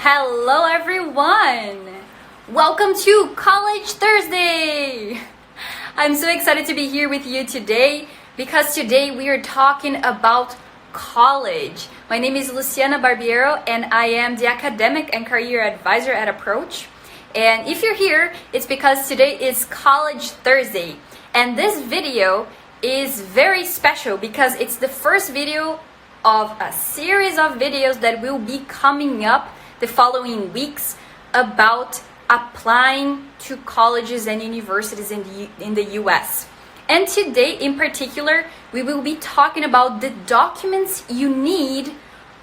Hello everyone! Welcome to College Thursday! I'm so excited to be here with you today because today we are talking about college. My name is Luciana Barbiero and I am the Academic and Career Advisor at Approach. And if you're here, it's because today is College Thursday. And this video is very special because it's the first video of a series of videos that will be coming up the following weeks about applying to colleges and universities in the US. And today in particular, we will be talking about the documents you need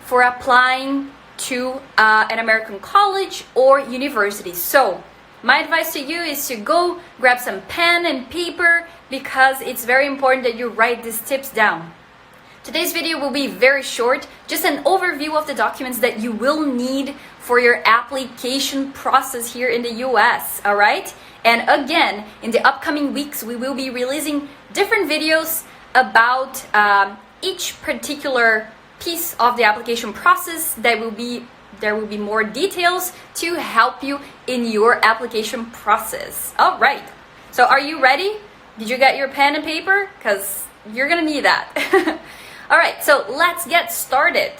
for applying to an American college or university. So my advice to you is to go grab some pen and paper because it's very important that you write these tips down. Today's video will be very short, just an overview of the documents that you will need for your application process here in the US, all right? And again, in the upcoming weeks, we will be releasing different videos about each particular piece of the application process. There will be more details to help you in your application process. All right, so are you ready? Did you get your pen and paper? Because you're gonna need that. All right, so let's get started.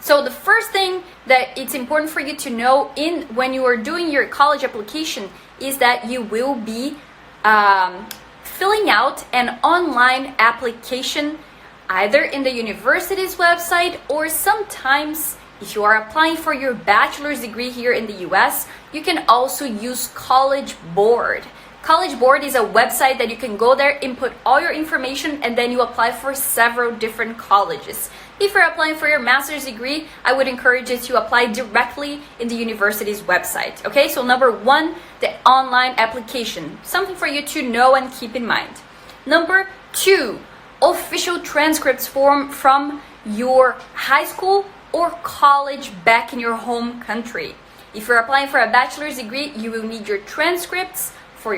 So the first thing that it's important for you to know when you are doing your college application is that you will be filling out an online application either in the university's website or sometimes if you are applying for your bachelor's degree here in the US, you can also use College Board. College Board is a website that you can go there, input all your information, and then you apply for several different colleges. If you're applying for your master's degree, I would encourage you to apply directly in the university's website. Okay, so number one, the online application. Something for you to know and keep in mind. Number two, official transcripts from your high school or college back in your home country. If you're applying for a bachelor's degree, you will need your transcripts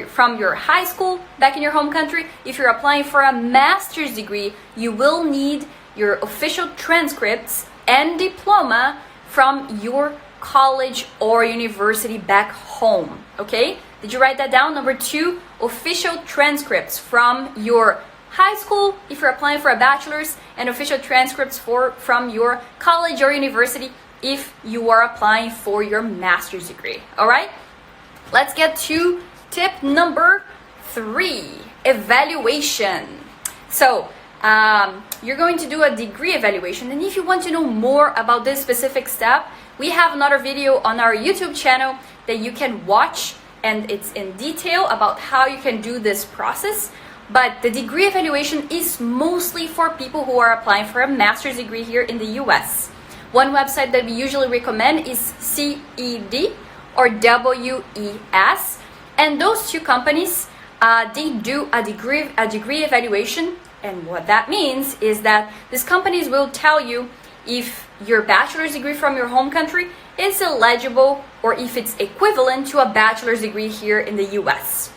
from your high school back in your home country. If you're applying for a master's degree, you will need your official transcripts and diploma from your college or university back home. Okay? Did you write that down? Number two, official transcripts from your high school if you're applying for a bachelor's, and official transcripts from your college or university if you are applying for your master's degree. All right? Let's get to tip number three, evaluation. So you're going to do a degree evaluation, and if you want to know more about this specific step, we have another video on our YouTube channel that you can watch, and it's in detail about how you can do this process. But the degree evaluation is mostly for people who are applying for a master's degree here in the US. One website that we usually recommend is CED or WES. And those two companies, they do a degree evaluation. And what that means is that these companies will tell you if your bachelor's degree from your home country is eligible or if it's equivalent to a bachelor's degree here in the US.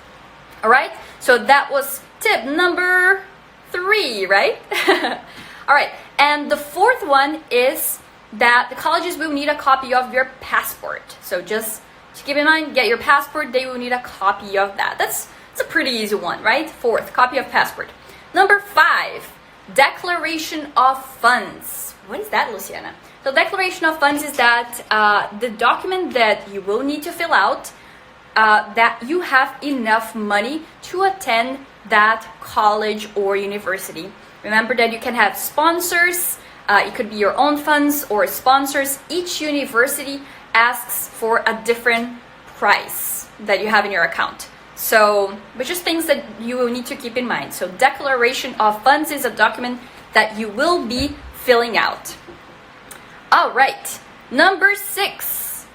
All right? So that was tip number three, right? All right. And the fourth one is that the colleges will need a copy of your passport. So just to keep in mind, get your passport, they will need a copy of that. That's a pretty easy one, right? Fourth, copy of passport. Number five, declaration of funds. What is that, Luciana? So declaration of funds is that the document that you will need to fill out that you have enough money to attend that college or university. Remember that you can have sponsors. It could be your own funds or sponsors. Each university asks for a different price that you have in your account. So, but just things that you will need to keep in mind. So declaration of funds is a document that you will be filling out. All right, number six,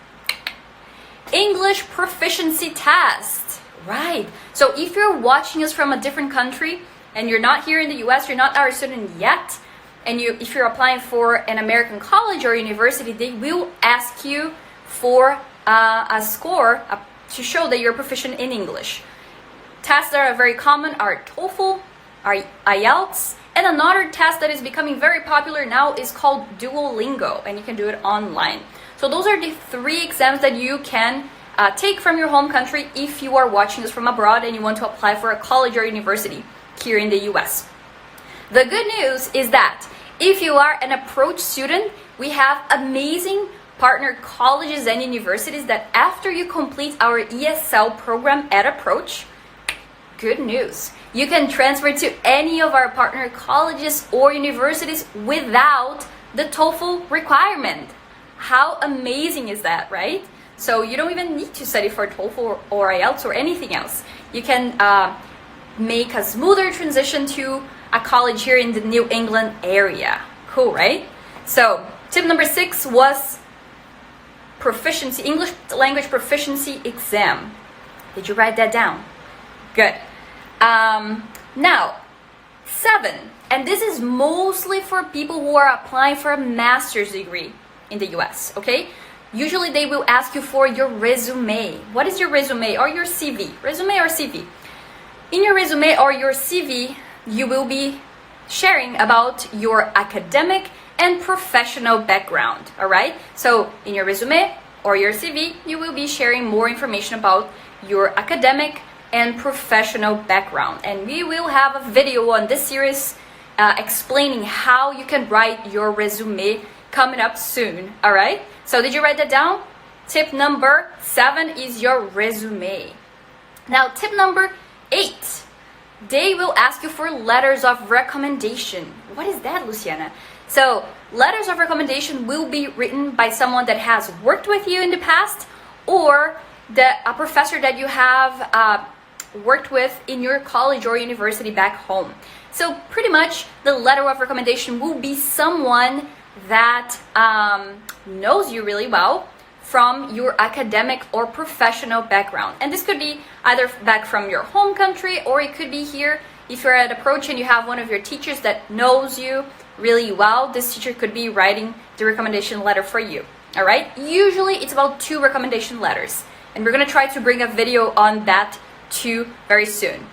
English proficiency test. Right, so if you're watching us from a different country and you're not here in the US, you're not our student yet, and if you're applying for an American college or university, they will ask you for a score to show that you're proficient in English. Tests that are very common are TOEFL, are IELTS, and another test that is becoming very popular now is called Duolingo, and you can do it online. So those are the 3 exams that you can take from your home country if you are watching this from abroad and you want to apply for a college or university here in the US. The good news is that if you are an approach student, we have amazing partner colleges and universities that after you complete our ESL program at Approach, good news, you can transfer to any of our partner colleges or universities without the TOEFL requirement. How amazing is that, right? So you don't even need to study for TOEFL or IELTS or anything else. You can make a smoother transition to a college here in the New England area. Cool, right? So tip number 6 was proficiency, English language proficiency exam. Did you write that down? Good. Now, 7, and this is mostly for people who are applying for a master's degree in the US, okay? Usually they will ask you for your resume. What is your resume or your CV? Resume or CV? In your resume or your CV, you will be sharing about your academic and professional background, all right? So in your resume or your CV, you will be sharing more information about your academic and professional background. And we will have a video on this series explaining how you can write your resume coming up soon, all right? So did you write that down? Tip number 7 is your resume. Now, tip number 8, they will ask you for letters of recommendation. What is that, Luciana? So letters of recommendation will be written by someone that has worked with you in the past or a professor that you have worked with in your college or university back home. So pretty much the letter of recommendation will be someone that knows you really well from your academic or professional background. And this could be either back from your home country, or it could be here if you're at Approach and you have one of your teachers that knows you really well. This teacher could be writing the recommendation letter for you. All right, usually it's about 2 recommendation letters, and we're gonna try to bring a video on that too very soon.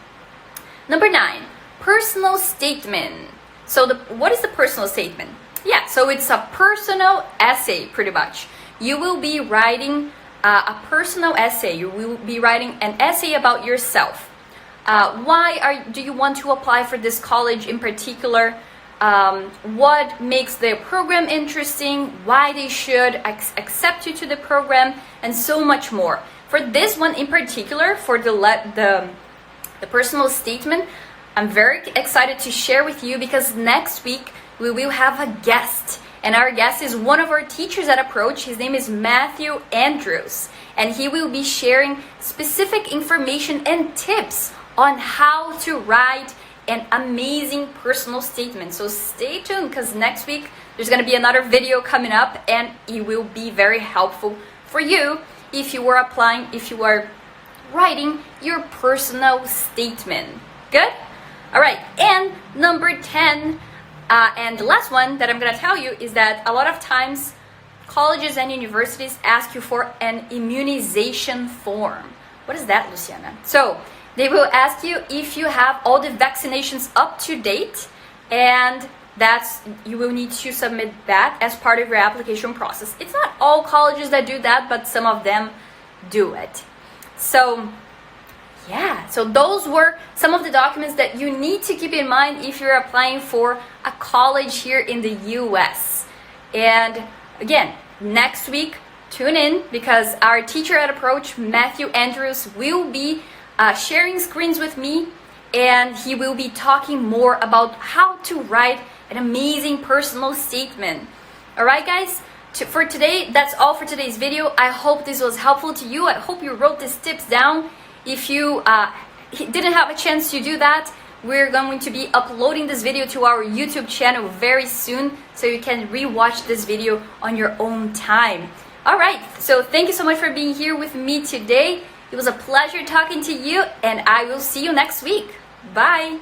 Number 9, personal statement. So what is the personal statement? Yeah, so it's a personal essay pretty much. You will be writing a personal essay. You will be writing an essay about yourself. Why do you want to apply for this college in particular? What makes their program interesting? Why they should accept you to the program, and so much more. For this one in particular, for the personal statement, I'm very excited to share with you because next week we will have a guest, and our guest is one of our teachers at Approach. His name is Matthew Andrews, and he will be sharing specific information and tips on how to write an amazing personal statement. So stay tuned, because next week there's going to be another video coming up, and it will be very helpful for you if you are applying, if you are writing your personal statement. Good? All right, and number 10, and the last one that I'm going to tell you is that a lot of times colleges and universities ask you for an immunization form. What is that, Luciana? So they will ask you if you have all the vaccinations up to date, and you will need to submit that as part of your application process. It's not all colleges that do that, but some of them do it. So yeah, so those were some of the documents that you need to keep in mind if you're applying for a college here in the US. And again, next week, tune in, because our teacher at Approach, Matthew Andrews, will be sharing screens with me, and he will be talking more about how to write an amazing personal statement. All right, guys? For today, that's all for today's video. I hope this was helpful to you. I hope you wrote these tips down. If you didn't have a chance to do that, we're going to be uploading this video to our YouTube channel very soon, so you can rewatch this video on your own time. All right, so thank you so much for being here with me today. It was a pleasure talking to you, and I will see you next week. Bye!